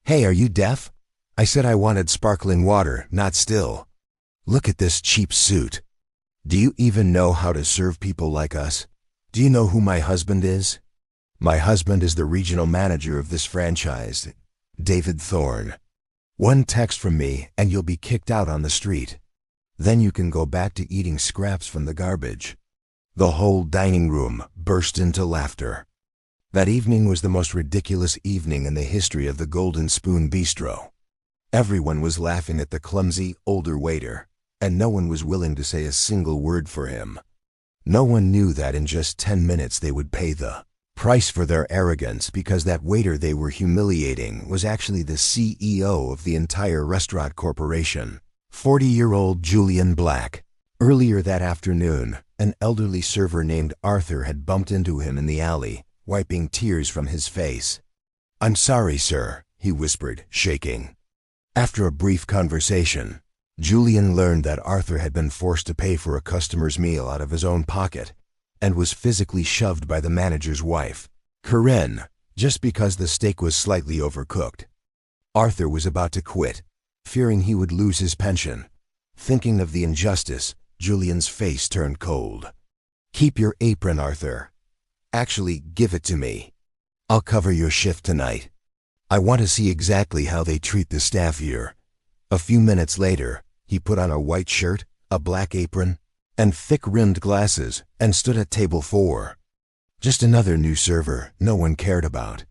Hey, are you deaf? I said I wanted sparkling water, not still. Look at this cheap suit. Do you even know how to serve people like us? Do you know who my husband is? My husband is the regional manager of this franchise, David Thorne. One text from me and you'll be kicked out on the street. Then you can go back to eating scraps from the garbage. The whole dining room burst into laughter. That evening was the most ridiculous evening in the history of the Golden Spoon Bistro. Everyone was laughing at the clumsy, older waiter, and no one was willing to say a single word for him. No one knew that in just 10 minutes they would pay the price for their arrogance, because that waiter they were humiliating was actually the CEO of the entire restaurant corporation, 40-year-old Julian Black. Earlier that afternoon, an elderly server named Arthur had bumped into him in the alley, wiping tears from his face. "I'm sorry, sir," he whispered, shaking. After a brief conversation, Julian learned that Arthur had been forced to pay for a customer's meal out of his own pocket and was physically shoved by the manager's wife, Corinne, just because the steak was slightly overcooked. Arthur was about to quit, fearing he would lose his pension. Thinking of the injustice, Julian's face turned cold. "Keep your apron, Arthur. Actually, give it to me. I'll cover your shift tonight. I want to see exactly how they treat the staff here." A few minutes later, he put on a white shirt, a black apron, and thick-rimmed glasses, and stood at table 4. Just another new server no one cared about.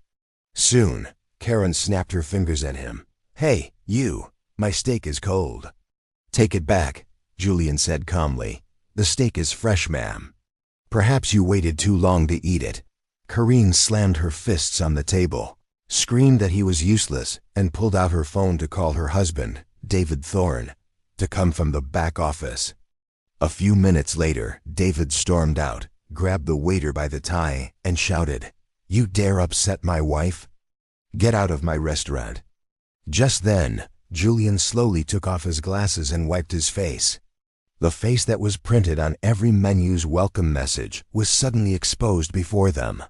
Soon, Karen snapped her fingers at him. "Hey, you, my steak is cold." "Take it back," Julian said calmly. "The steak is fresh, ma'am." "Perhaps you waited too long to eat it." Corinne slammed her fists on the table, screamed that he was useless, and pulled out her phone to call her husband, David Thorne, to come from the back office. A few minutes later, David stormed out, grabbed the waiter by the tie, and shouted, "You dare upset my wife? Get out of my restaurant." Just then, Julian slowly took off his glasses and wiped his face. The face that was printed on every menu's welcome message was suddenly exposed before them.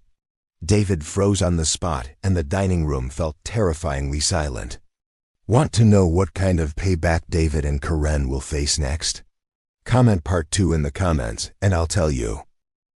David froze on the spot, and the dining room felt terrifyingly silent. Want to know what kind of payback David and Corinne will face next? Comment part 2 in the comments, and I'll tell you.